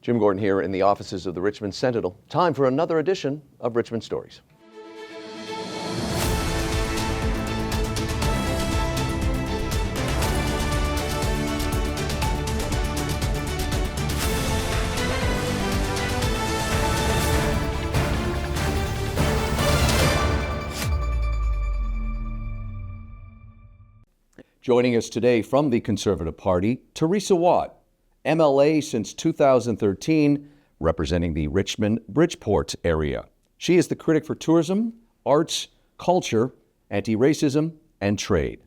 Jim Gordon here in the offices of the Richmond Sentinel. Time for another edition of Richmond Stories. Joining us today from the Conservative Party, Teresa Wat, MLA since 2013, representing the Richmond-Bridgeport area. She is the critic for tourism, arts, culture, anti-racism, and trade.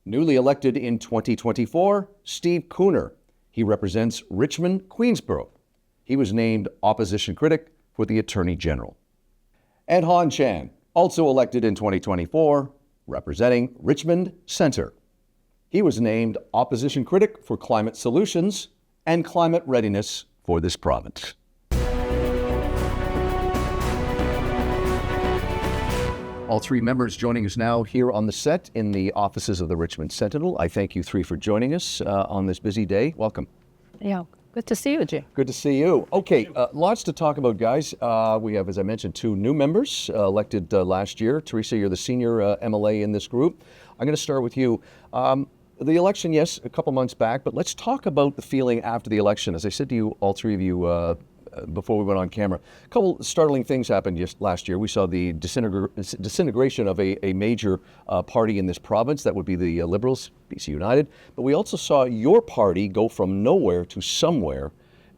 Newly elected in 2024, Steve Kooner. He represents Richmond-Queensborough. He was named opposition critic for the Attorney General. And Han Chan, also elected in 2024, representing Richmond Centre. He was named opposition critic for climate solutions and climate readiness for this province. All three members joining us now here on the set in the offices of the Richmond Sentinel. I thank you three for joining us on this busy day. Welcome. Yeah, good to see you, Jim. Good to see you. Okay, lots to talk about, guys. We have, as I mentioned, two new members elected last year. Teresa, you're the senior MLA in this group. I'm going to start with you. The election, yes, a couple months back, but let's talk about the feeling after the election. As I said to you, all three of you, before we went on camera, a couple startling things happened just last year. We saw the disintegration of a major party in this province. That would be the Liberals, BC United. But we also saw your party go from nowhere to somewhere,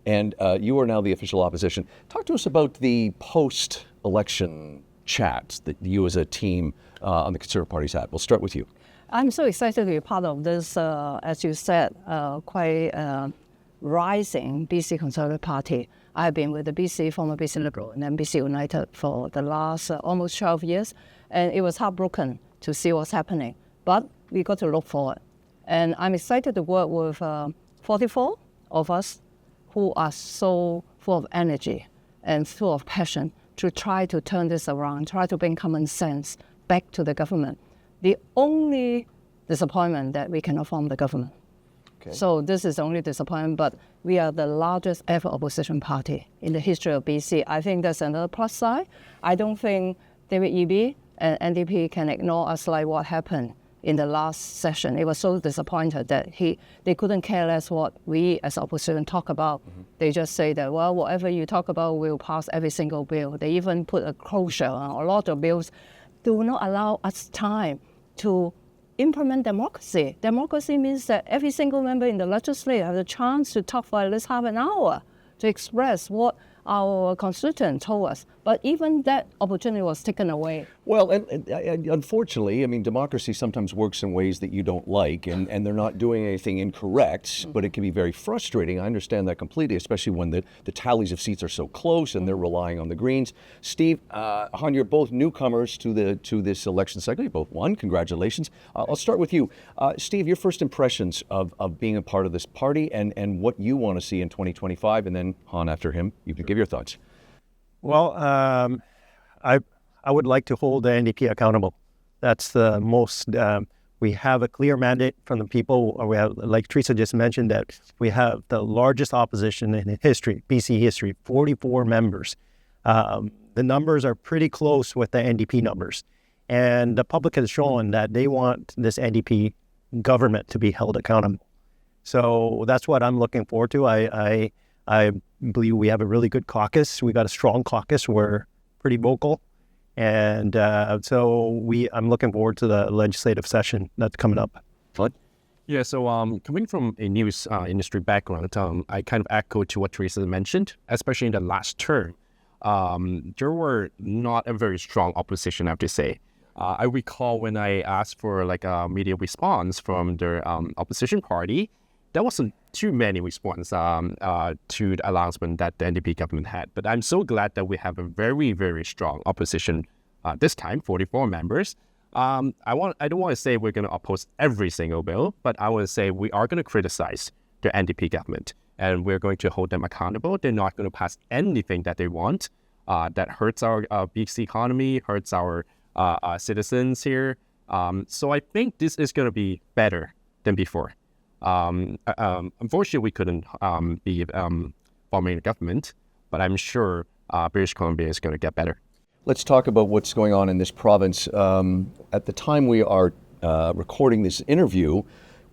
and you are now the official opposition. Talk to us about the post-election chat that you as a team on the Conservative Party's had. We'll start with you. I'm so excited to be part of this, as you said, quite rising BC Conservative Party. I've been with the former BC Liberal and then BC United for the last almost 12 years, and it was heartbroken to see what's happening. But we got to look forward. And I'm excited to work with 44 of us who are so full of energy and full of passion to try to turn this around, try to bring common sense back to the government. The only disappointment that we cannot form the government. Okay. So this is the only disappointment, but we are the largest ever opposition party in the history of BC. I think that's another plus side. I don't think David Eby and NDP can ignore us like what happened in the last session. It was so disappointed that they couldn't care less what we as opposition talk about. Mm-hmm. They just say that, well, whatever you talk about, we'll pass every single bill. They even put a closure on a lot of bills. Do not allow us time to implement democracy. Democracy means that every single member in the legislature has a chance to talk for at least half an hour to express what our constituent told us. But even that opportunity was taken away. Well, and unfortunately, I mean, democracy sometimes works in ways that you don't like, and they're not doing anything incorrect, but it can be very frustrating. I understand that completely, especially when the tallies of seats are so close and they're relying on the Greens. Steve, Han, you're both newcomers to this election cycle. You both won. Congratulations. I'll start with you. Steve, your first impressions of being a part of this party and what you want to see in 2025, and then Han after him, you can give your thoughts. Well, I would like to hold the NDP accountable. That's the most, we have a clear mandate from the people. We have, like Teresa just mentioned, that we have the largest opposition in history, BC history, 44 members. The numbers are pretty close with the NDP numbers. And the public has shown that they want this NDP government to be held accountable. So that's what I'm looking forward to. I believe we have a really good caucus. We got a strong caucus. We're pretty vocal. And so I'm looking forward to the legislative session that's coming up. Fun? Yeah, so coming from a news industry background, I kind of echo to what Teresa mentioned, especially in the last term. There were not a very strong opposition, I have to say. I recall when I asked for like a media response from the opposition party, there wasn't too many response to the announcement that the NDP government had. But I'm so glad that we have a very, very strong opposition this time, 44 members. I don't want to say we're going to oppose every single bill, but I want to say we are going to criticize the NDP government, and we're going to hold them accountable. They're not going to pass anything that they want that hurts our BC economy, hurts our citizens here. So I think this is going to be better than before. Unfortunately, we couldn't be forming a government, but I'm sure British Columbia is going to get better. Let's talk about what's going on in this province. At the time we are recording this interview,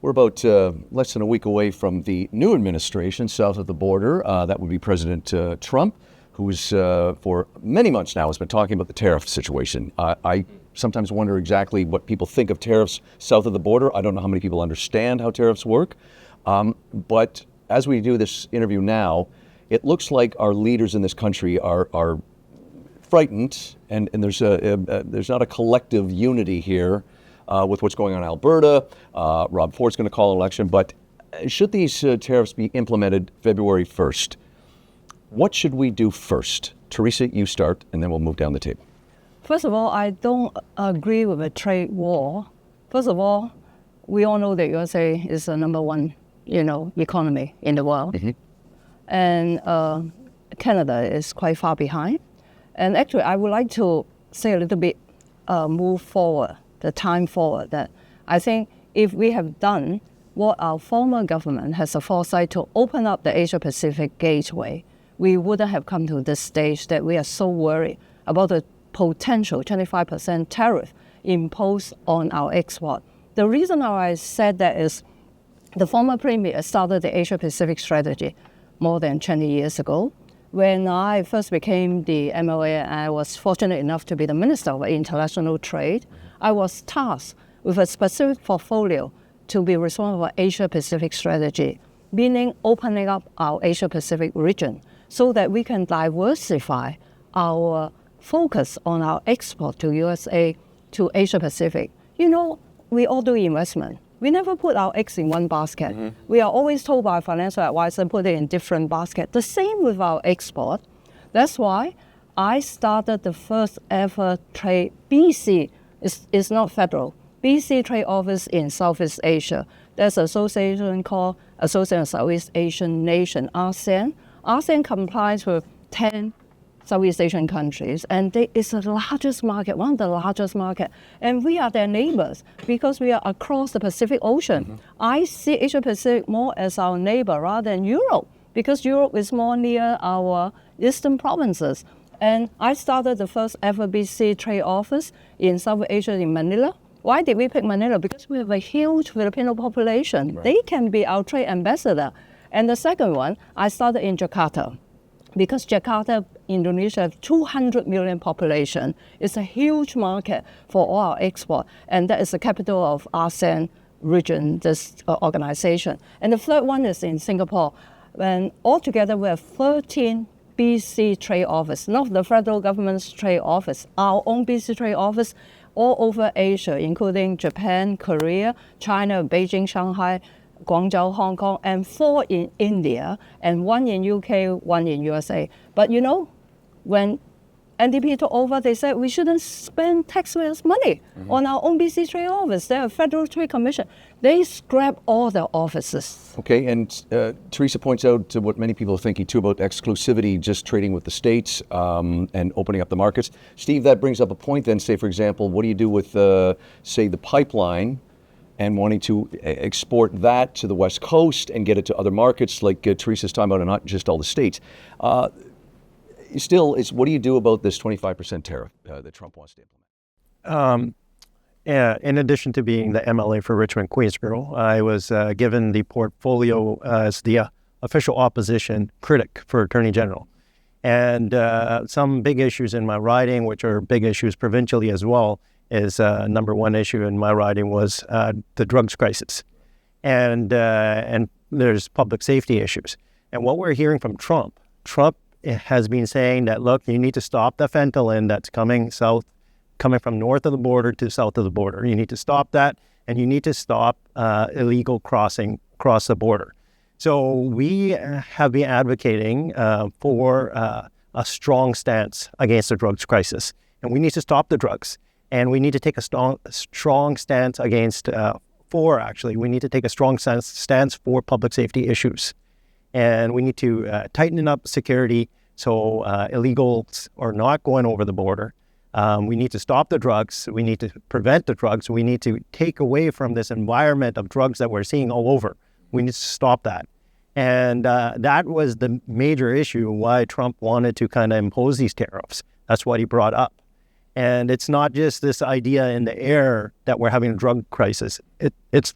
we're about less than a week away from the new administration south of the border. That would be President Trump, who's for many months now has been talking about the tariff situation. I sometimes wonder exactly what people think of tariffs south of the border. I don't know how many people understand how tariffs work. But as we do this interview now, it looks like our leaders in this country are frightened, and there's not a collective unity here with what's going on in Alberta. Rob Ford's going to call an election, but should these tariffs be implemented February 1st, what should we do first? Teresa, you start, and then we'll move down the table. First of all, I don't agree with a trade war. First of all, we all know that USA is the number one, economy in the world. Mm-hmm. And Canada is quite far behind. And actually, I would like to say a little bit, move forward, the time forward, that I think if we have done what our former government has the foresight to open up the Asia-Pacific gateway, we wouldn't have come to this stage that we are so worried about the potential 25% tariff imposed on our export. The reason why I said that is the former premier started the Asia-Pacific strategy more than 20 years ago. When I first became the MLA, I was fortunate enough to be the Minister of International Trade. I was tasked with a specific portfolio to be responsible for Asia-Pacific strategy, meaning opening up our Asia-Pacific region so that we can diversify our focus on our export to USA, to Asia-Pacific. We all do investment. We never put our eggs in one basket. Mm-hmm. We are always told by financial advisors put it in different baskets. The same with our export. That's why I started the first ever trade, BC, it's not federal, BC Trade Office in Southeast Asia. There's an association called Association of Southeast Asian Nation, ASEAN. ASEAN complies with 10 Southeast Asian countries, and it's the largest market, one of the largest market, and we are their neighbors because we are across the Pacific Ocean. Mm-hmm. I see Asia Pacific more as our neighbor rather than Europe, because Europe is more near our eastern provinces. And I started the first ever BC trade office in South Asia in Manila. Why did we pick Manila? Because we have a huge Filipino population. Right. They can be our trade ambassador. And the second one, I started in Jakarta. Because Jakarta, Indonesia, has 200 million population. It's a huge market for all our export. And that is the capital of ASEAN region, this organization. And the third one is in Singapore. And altogether, we have 13 BC trade office, not the federal government's trade office, our own BC trade office all over Asia, including Japan, Korea, China, Beijing, Shanghai, Guangzhou, Hong Kong, and 4 in India, and 1 in UK, 1 in USA. But when NDP took over, they said we shouldn't spend taxpayers' money on our own BC trade office. They're a federal trade commission. They scrapped all the offices. Okay, and Teresa points out to what many people are thinking too about exclusivity, just trading with the states and opening up the markets. Steve, that brings up a point then, say, for example, what do you do with, say, the pipeline and wanting to export that to the West Coast and get it to other markets like Teresa's talking about, and not just all the states. Still, what do you do about this 25% tariff that Trump wants to implement? Yeah, in addition to being the MLA for Richmond-Queensborough, I was given the portfolio as the official opposition critic for Attorney General. And some big issues in my riding, which are big issues provincially as well, is number one issue in my riding was the drugs crisis. And there's public safety issues. And what we're hearing from Trump has been saying that, look, you need to stop the fentanyl that's coming from north of the border to south of the border. You need to stop that, and you need to stop illegal crossing across the border. So we have been advocating for a strong stance against the drugs crisis. And we need to stop the drugs. And we need to take a strong stance against, we need to take a strong stance for public safety issues. And we need to tighten up security so illegals are not going over the border. We need to stop the drugs. We need to prevent the drugs. We need to take away from this environment of drugs that we're seeing all over. We need to stop that. And that was the major issue why Trump wanted to kind of impose these tariffs. That's what he brought up. And it's not just this idea in the air that we're having a drug crisis.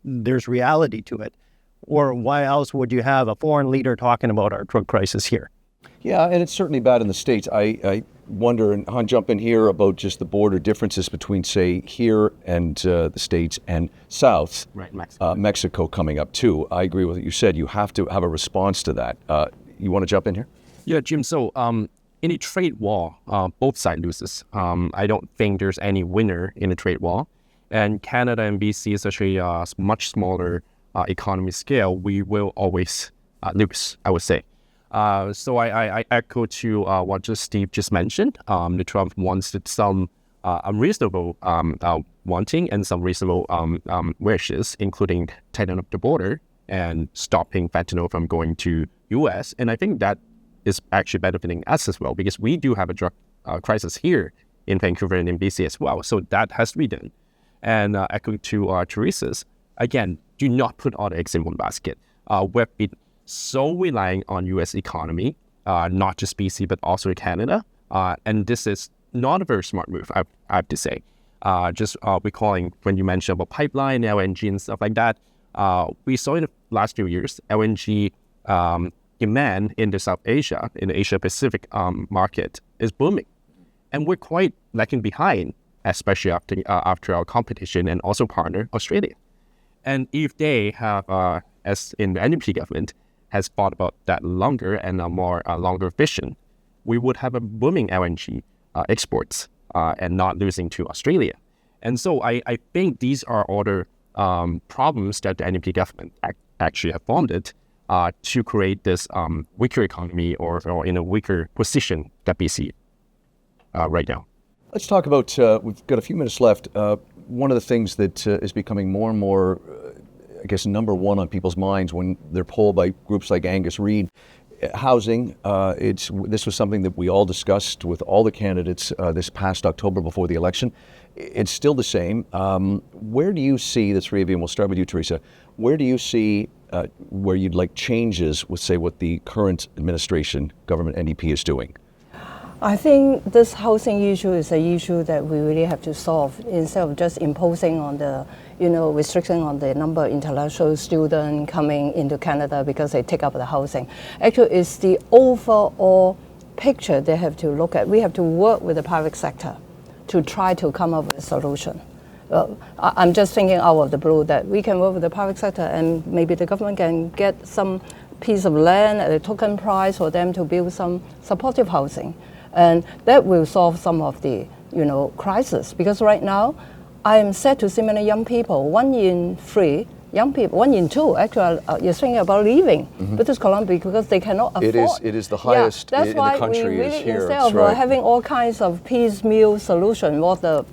There's reality to it. Or why else would you have a foreign leader talking about our drug crisis here? Yeah, and it's certainly bad in the States. I wonder, and Han, jump in here about just the border differences between, say, here and the States and South. Right, Mexico. Mexico coming up too. I agree with what you said. You have to have a response to that. You want to jump in here? Yeah, Jim. So in a trade war, both sides loses. I don't think there's any winner in a trade war. And Canada and BC is actually a much smaller economy scale. We will always lose, I would say. So I echo to what Steve just mentioned. The Trump wants some unreasonable wanting and some reasonable wishes, including tightening up the border and stopping fentanyl from going to U.S. And I think that is actually benefiting us as well, because we do have a drug crisis here in Vancouver and in BC as well. So that has to be done. And echoing to Teresa's, again, do not put all the eggs in one basket. We've been so relying on U.S. economy, not just BC, but also Canada. And this is not a very smart move, I have to say. Just recalling when you mentioned about pipeline, LNG and stuff like that, we saw in the last few years, LNG demand in the South Asia, in the Asia Pacific market is booming. And we're quite lagging behind, especially after our competition and also partner, Australia. And if they have, as in the NDP government, has thought about that longer and a more longer vision, we would have a booming LNG exports and not losing to Australia. And so I think these are all the problems that the NDP government actually have funded to create this weaker economy or in a weaker position that we see right now. Let's talk about, we've got a few minutes left. One of the things that is becoming more and more, I guess, number one on people's minds when they're polled by groups like Angus Reid, housing. This was something that we all discussed with all the candidates this past October before the election. It's still the same. Where do you see, the three of you, and we'll start with you, Teresa, where do you see where you'd like changes with, say, what the current administration, government NDP is doing? I think this housing issue is an issue that we really have to solve instead of just imposing on the, restriction on the number of international students coming into Canada because they take up the housing. Actually, it's the overall picture they have to look at. We have to work with the private sector to try to come up with a solution. I'm just thinking out of the blue that we can work with the private sector and maybe the government can get some piece of land at a token price for them to build some supportive housing. And that will solve some of the, crisis. Because right now, I am sad to see many young people, 1 in 3 young people, 1 in 2 actually, is thinking about leaving British Columbia because they cannot afford. It is the highest in the country. That's why we really, is here. instead of having all kinds of piecemeal solution, what the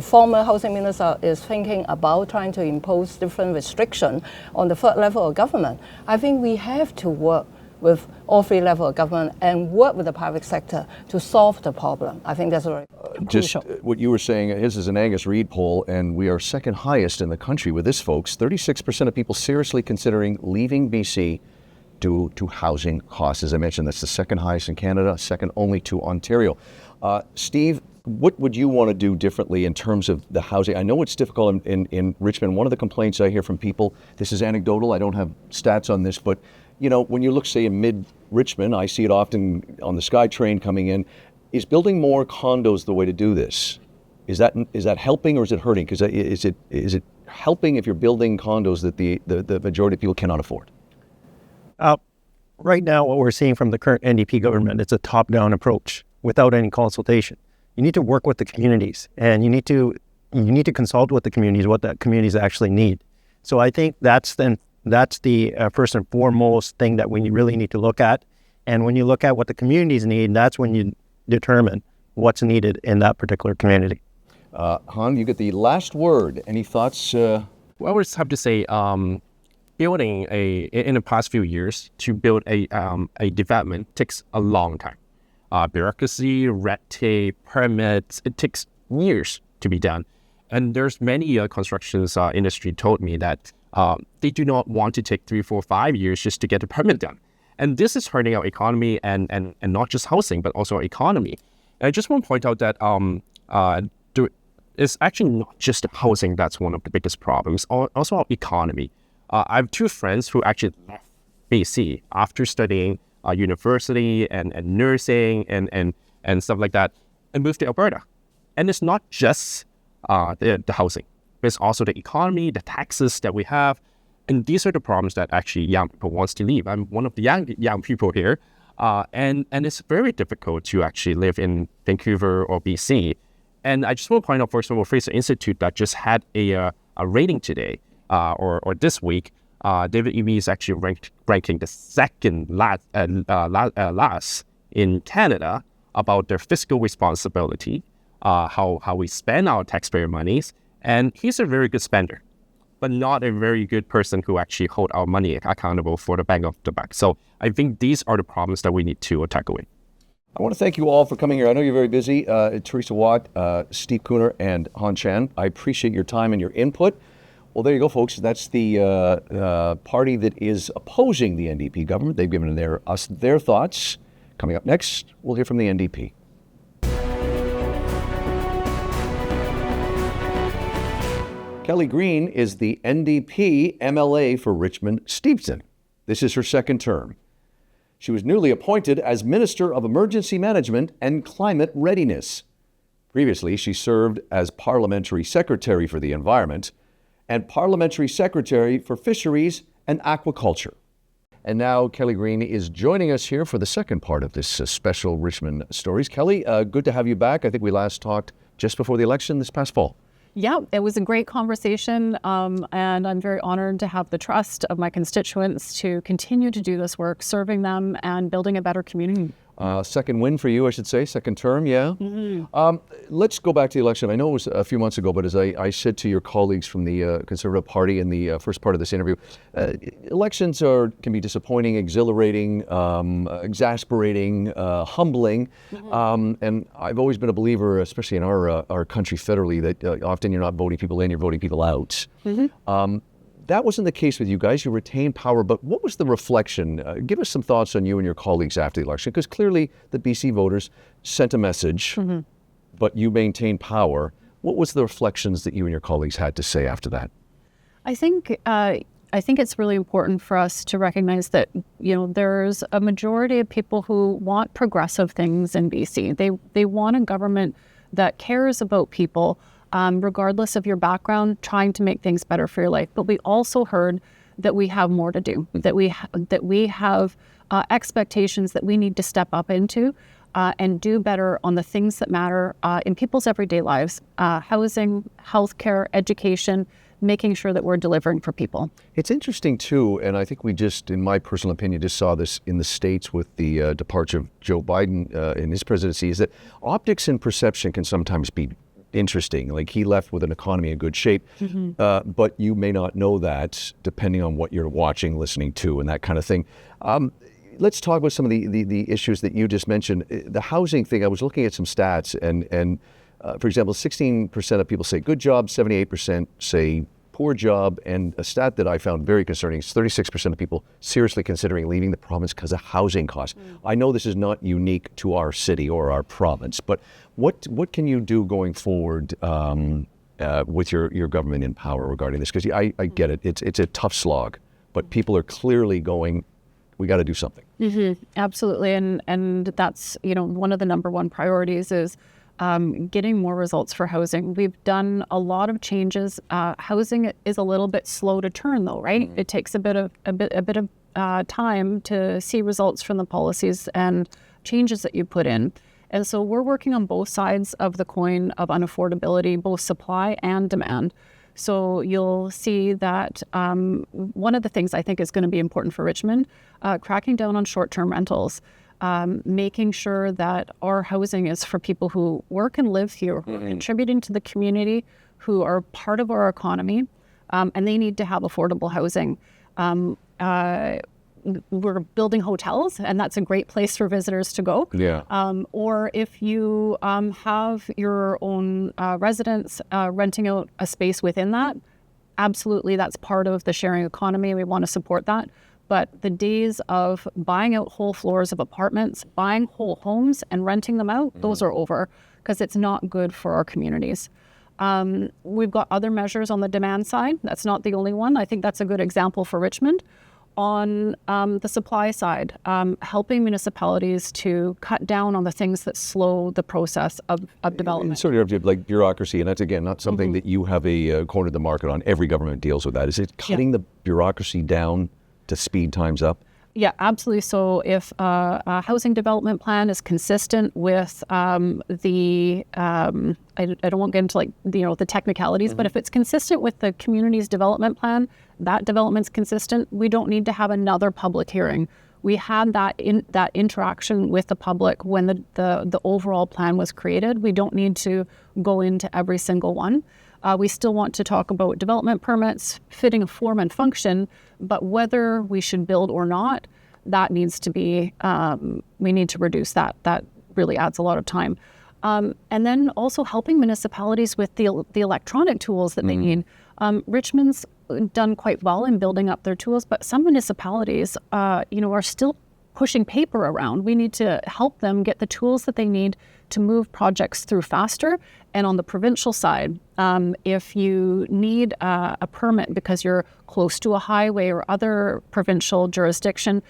former housing minister is thinking about trying to impose different restrictions on the third level of government. I think we have to work with all three levels of government and work with the private sector to solve the problem. I think that's very crucial. Just what you were saying, this is an Angus Reid poll, and we are second highest in the country with this, folks. 36% of people seriously considering leaving BC due to housing costs. As I mentioned, that's the second highest in Canada, second only to Ontario. Steve, what would you want to do differently in terms of the housing? I know it's difficult in Richmond. One of the complaints I hear from people, this is anecdotal, I don't have stats on this, but when you look, say, in mid-Richmond, I see it often on the SkyTrain coming in, is building more condos the way to do this? Is that helping or is it hurting? Because is it helping if you're building condos that the majority of people cannot afford? Right now, what we're seeing from the current NDP government, it's a top-down approach without any consultation. You need to work with the communities, and you need to consult with the communities what the communities actually need. So I think that's the first and foremost thing that we really need to look at. And when you look at what the communities need, that's when you determine what's needed in that particular community. Han, you get the last word. Any thoughts? Well, I would have to say, building in the past few years, to build a development takes a long time. Bureaucracy, red tape, permits, it takes years to be done. And there's many constructions industry told me that they do not want to take 3, 4, 5 years just to get a permit done. And this is hurting our economy and not just housing, but also our economy. And I just want to point out that it's actually not just housing that's one of the biggest problems, also our economy. I have 2 friends who actually left BC after studying university and nursing and stuff like that and moved to Alberta. And it's not just the housing, but it's also the economy, the taxes that we have. And these are the problems that actually young people wants to leave. I'm one of the young people here. And it's very difficult to actually live in Vancouver or BC. And I just want to point out, first of all, Fraser Institute that just had a rating today or this week. David Eby is actually ranking the second last in Canada about their fiscal responsibility, how we spend our taxpayer monies. And he's a very good spender, but not a very good person who actually hold our money accountable for the bang of the buck. So I think these are the problems that we need to tackle. I want to thank you all for coming here. I know you're very busy. Teresa Wat, Steve Kooner, and Han Chan, I appreciate your time and your input. Well, there you go, folks. That's the party that is opposing the NDP government. They've given us their thoughts. Coming up next, we'll hear from the NDP. Kelly Greene is the NDP MLA for Richmond-Steveston. This is her second term. She was newly appointed as Minister of Emergency Management and Climate Readiness. Previously, she served as Parliamentary Secretary for the Environment and Parliamentary Secretary for Fisheries and Aquaculture. And now Kelly Greene is joining us here for the second part of this special Richmond Stories. Kelly, good to have you back. I think we last talked just before the election this past fall. Yeah, it was a great conversation, and I'm very honored to have the trust of my constituents to continue to do this work, serving them and building a better community. Second win for you, I should say, second term, yeah. Mm-hmm. Let's go back to the election. I know it was a few months ago, but as I said to your colleagues from the Conservative Party in the first part of this interview, elections can be disappointing, exhilarating, exasperating, humbling. Mm-hmm. And I've always been a believer, especially in our country federally, that often you're not voting people in, you're voting people out. Mm-hmm. That wasn't the case with you guys. You retained power, but what was the reflection? Give us some thoughts on you and your colleagues after the election, because clearly the BC voters sent a message, mm-hmm. but you maintained power. What was the reflections that you and your colleagues had to say after that? I think it's really important for us to recognize that, there's a majority of people who want progressive things in BC. They want a government that cares about people, regardless of your background, trying to make things better for your life. But we also heard that we have more to do, that we have expectations that we need to step up into and do better on the things that matter in people's everyday lives, housing, healthcare, education, making sure that we're delivering for people. It's interesting too, and I think we just, in my personal opinion, just saw this in the States with the departure of Joe Biden in his presidency, is that optics and perception can sometimes be interesting. Like, he left with an economy in good shape, mm-hmm. But you may not know that depending on what you're watching, listening to, and that kind of thing. Let's talk about some of the issues that you just mentioned. The housing thing, I was looking at some stats, and for example, 16% of people say good job, 78% say poor job, and a stat that I found very concerning is 36% of people seriously considering leaving the province because of housing costs. I know this is not unique to our city or our province, but what can you do going forward with your government in power regarding this? Because I get it, it's a tough slog, but people are clearly going, we got to do something. Mm-hmm. Absolutely, and that's one of the number one priorities is getting more results for housing. We've done a lot of changes. Housing is a little bit slow to turn, though, right? Mm-hmm. It takes a bit of time to see results from the policies and changes that you put in. And so we're working on both sides of the coin of unaffordability, both supply and demand. So you'll see that one of the things I think is going to be important for Richmond, cracking down on short-term rentals. Making sure that our housing is for people who work and live here, who are contributing to the community, who are part of our economy, and they need to have affordable housing. We're building hotels, and that's a great place for visitors to go. Yeah. Or if you have your own residence, renting out a space within that, absolutely, that's part of the sharing economy. We want to support that. But the days of buying out whole floors of apartments, buying whole homes and renting them out, those are over, because it's not good for our communities. We've got other measures on the demand side. That's not the only one. I think that's a good example for Richmond. On the supply side, helping municipalities to cut down on the things that slow the process of development. Sort of like bureaucracy, and that's again not something that you have a corner of the market on. Every government deals with that. Is it cutting the bureaucracy down to speed times up? Yeah, absolutely. So if a housing development plan is consistent with I don't want to get into the technicalities, but if it's consistent with the community's development plan, that development's consistent, we don't need to have another public hearing. We had that interaction with the public when the overall plan was created. We don't need to go into every single one. We still want to talk about development permits, fitting a form and function, but whether we should build or not, that needs to be, we need to reduce that. That really adds a lot of time. And then also helping municipalities with the electronic tools that they need. Richmond's done quite well in building up their tools, but some municipalities, are still pushing paper around. We need to help them get the tools that they need to move projects through faster. And on the provincial side, if you need a permit because you're close to a highway or other provincial jurisdiction,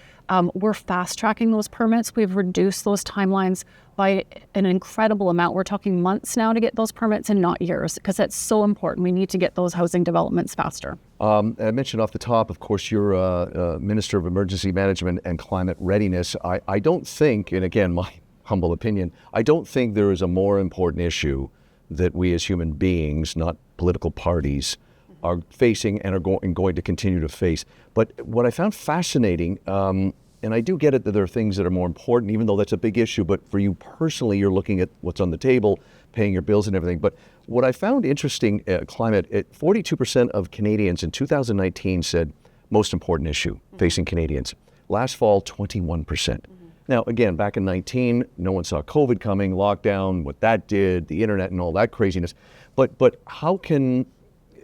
we're fast tracking those permits. We've reduced those timelines by an incredible amount. We're talking months now to get those permits and not years, because that's so important. We need to get those housing developments faster. I mentioned off the top, of course, you're Minister of Emergency Management and Climate Readiness. I don't think, and again, my humble opinion, I don't think there is a more important issue that we as human beings, not political parties, are facing and are going to continue to face. But what I found fascinating, and I do get it that there are things that are more important, even though that's a big issue, but for you personally, you're looking at what's on the table, paying your bills and everything. But what I found interesting, climate, 42% of Canadians in 2019 said most important issue facing Canadians. Last fall, 21%. Now, again, back in 19, no one saw COVID coming, lockdown, what that did, the internet and all that craziness. But how can,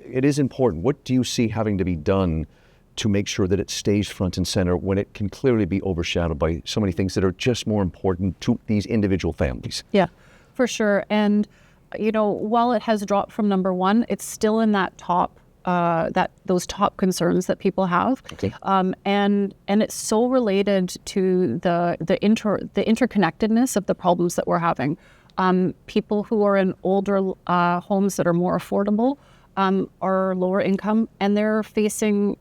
it is important, what do you see having to be done to make sure that it stays front and center when it can clearly be overshadowed by so many things that are just more important to these individual families? Yeah, for sure. And, while it has dropped from number one, it's still in that top, those top concerns that people have. Okay. And it's so related to the interconnectedness of the problems that we're having. People who are in older homes that are more affordable are lower income, and they're facing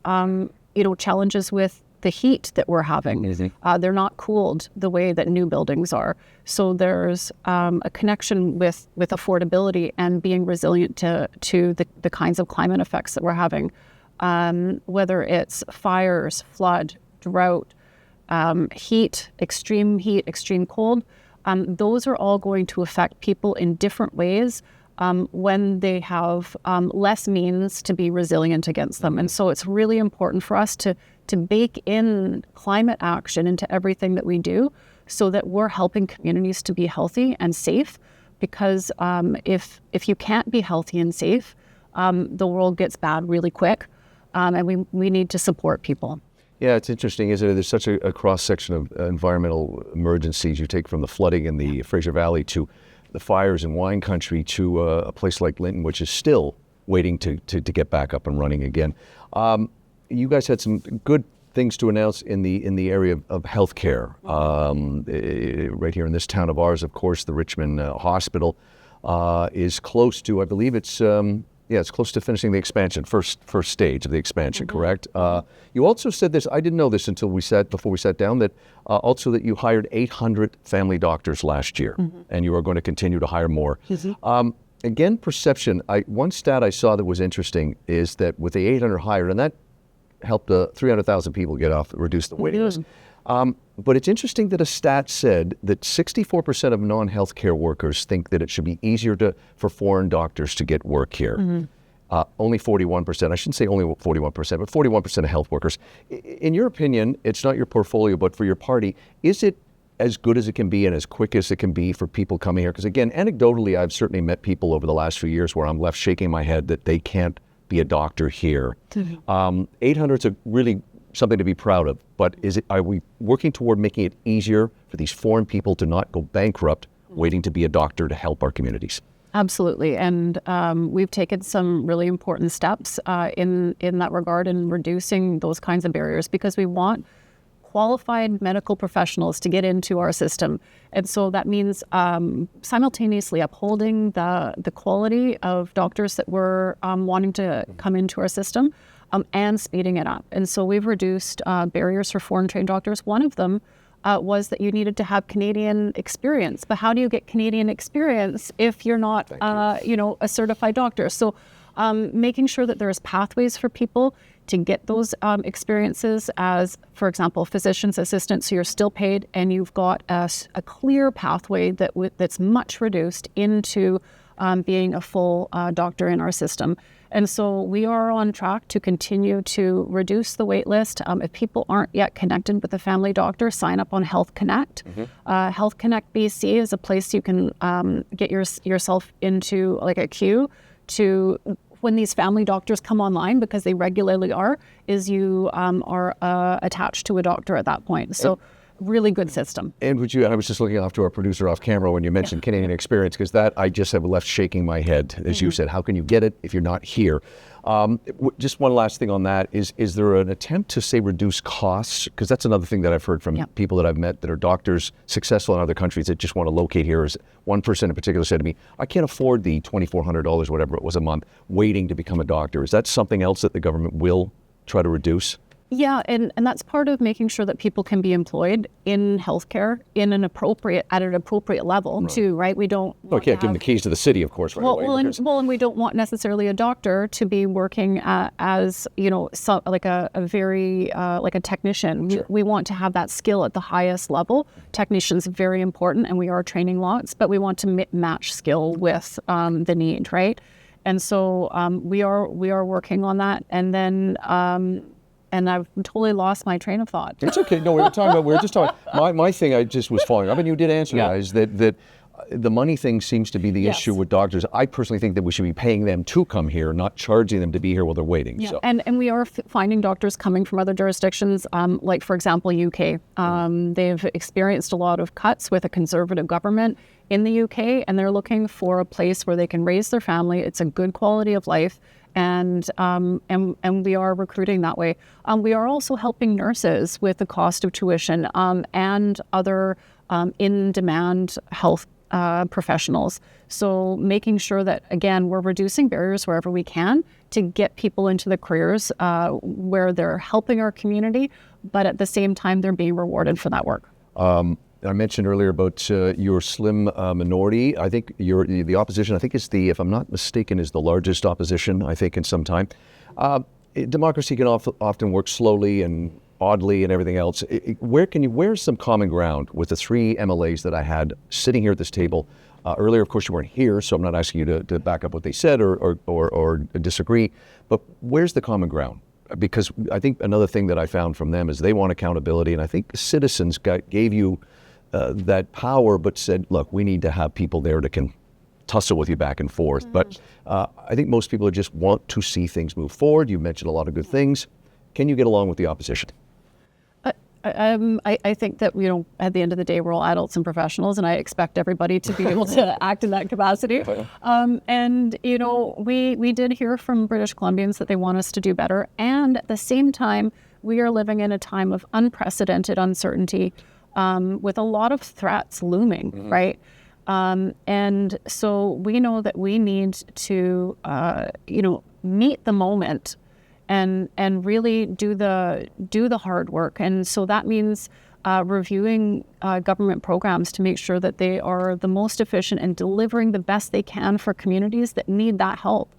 challenges with the heat that we're having. They're not cooled the way that new buildings are. So there's a connection with affordability and being resilient to the kinds of climate effects that we're having, whether it's fires, flood, drought, heat, extreme cold. Those are all going to affect people in different ways when they have less means to be resilient against them. And so it's really important for us to bake in climate action into everything that we do, so that we're helping communities to be healthy and safe. Because if you can't be healthy and safe, the world gets bad really quick, and we need to support people. Yeah, it's interesting, isn't it? There's such a cross-section of environmental emergencies. You take from the flooding in the Fraser Valley to the fires in wine country to a place like Linton, which is still waiting to get back up and running again. You guys had some good things to announce in the area of healthcare. Right here in this town of ours, of course, the Richmond Hospital is close to, I believe it's close to finishing the expansion, first stage of the expansion, correct? You also said this, I didn't know this until before we sat down, that also that you hired 800 family doctors last year, and you are going to continue to hire more. Again, perception, one stat I saw that was interesting is that with the 800 hired, and that helped 300,000 people reduce the waiting list. But it's interesting that a stat said that 64% of non-healthcare workers think that it should be easier for foreign doctors to get work here. Only 41%, I shouldn't say only 41%, but 41% of health workers. In your opinion, it's not your portfolio, but for your party, is it as good as it can be and as quick as it can be for people coming here? Because again, anecdotally, I've certainly met people over the last few years where I'm left shaking my head that they can't be a doctor here. 800 is really something to be proud of, but are we working toward making it easier for these foreign people to not go bankrupt waiting to be a doctor to help our communities? Absolutely, and we've taken some really important steps in that regard in reducing those kinds of barriers, because we want qualified medical professionals to get into our system. And so that means simultaneously upholding the quality of doctors that we're wanting to come into our system, and speeding it up. And so we've reduced barriers for foreign trained doctors. One of them was that you needed to have Canadian experience. But how do you get Canadian experience if you're not, a certified doctor? So making sure that there's pathways for people to get those experiences as, for example, physician's assistants, so you're still paid and you've got a clear pathway that's much reduced into being a full doctor in our system. And so we are on track to continue to reduce the wait list. If people aren't yet connected with a family doctor, sign up on Health Connect. Health Connect BC is a place you can get yourself into like a queue to when these family doctors come online, because they regularly are, is you are attached to a doctor at that point. So really good system. And I was just looking off to our producer off camera when you mentioned Canadian experience, because that I just have left shaking my head. As you said, how can you get it if you're not here? Just one last thing on that, is there an attempt to, say, reduce costs? Because that's another thing that I've heard from people that I've met that are doctors successful in other countries that just want to locate here. Is one person in particular said to me, I can't afford the $2,400, whatever it was a month, waiting to become a doctor. Is that something else that the government will try to reduce? Yeah, and that's part of making sure that people can be employed in healthcare at an appropriate level too, right? We don't. I can't give them the keys to the city, of course, right away. And we don't want necessarily a doctor to be working as like a very like a technician. Sure. We want to have that skill at the highest level. Technicians very important, and we are training lots, but we want to match skill with the need, right? And so we are working on that, and then. And I've totally lost my train of thought. It's okay. No, we were just talking. My thing, I just was following up, and you did answer that, is that the money thing seems to be the issue with doctors. I personally think that we should be paying them to come here, not charging them to be here while they're waiting. Yeah, so. and we are finding doctors coming from other jurisdictions, like, for example, UK. They've experienced a lot of cuts with a conservative government in the UK, and they're looking for a place where they can raise their family. It's a good quality of life. And we are recruiting that way. We are also helping nurses with the cost of tuition and other in-demand health professionals. So making sure that, again, we're reducing barriers wherever we can to get people into the careers where they're helping our community, but at the same time, they're being rewarded for that work. I mentioned earlier about your slim minority. I think the opposition, I think is if I'm not mistaken, is the largest opposition, I think, in some time. Democracy can often work slowly and oddly and everything else. Where's some common ground with the three MLAs that I had sitting here at this table? Earlier, of course, you weren't here, so I'm not asking you to back up what they said or disagree, but where's the common ground? Because I think another thing that I found from them is they want accountability, and I think citizens gave you that power, but said, look, we need to have people there that can tussle with you back and forth. But I think most people just want to see things move forward. You mentioned a lot of good things. Can you get along with the opposition? I think that, at the end of the day, we're all adults and professionals, and I expect everybody to be able to act in that capacity. And, we did hear from British Columbians that they want us to do better. And at the same time, we are living in a time of unprecedented uncertainty, with a lot of threats looming, right? And so we know that we need to, meet the moment and really do the hard work. And so that means reviewing government programs to make sure that they are the most efficient and delivering the best they can for communities that need that help.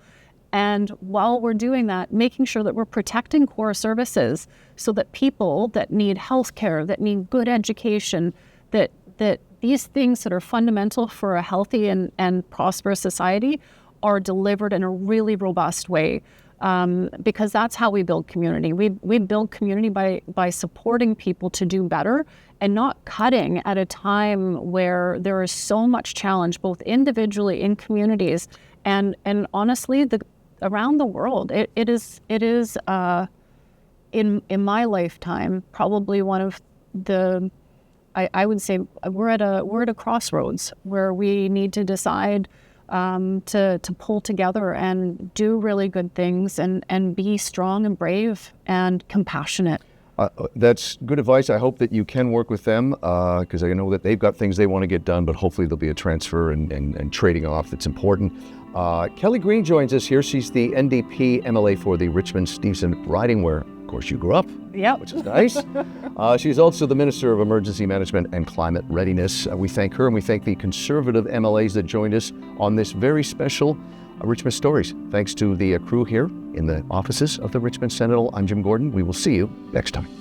And while we're doing that, making sure that we're protecting core services so that people that need healthcare, that need good education, that these things that are fundamental for a healthy and prosperous society are delivered in a really robust way. Because that's how we build community. We build community by supporting people to do better and not cutting at a time where there is so much challenge, both individually in communities and honestly, around the world. It is in my lifetime probably one of the, I would say we're at a crossroads where we need to decide to pull together and do really good things and be strong and brave and compassionate. That's good advice. I hope that you can work with them because I know that they've got things they want to get done, but hopefully there'll be a transfer and trading off that's important. Kelly Greene joins us here. She's the NDP MLA for the Richmond-Steveston riding where, of course, you grew up, which is nice. She's also the Minister of Emergency Management and Climate Readiness. We thank her and we thank the Conservative MLAs that joined us on this very special Richmond Stories. Thanks to the crew here in the offices of the Richmond Sentinel. I'm Jim Gordon. We will see you next time.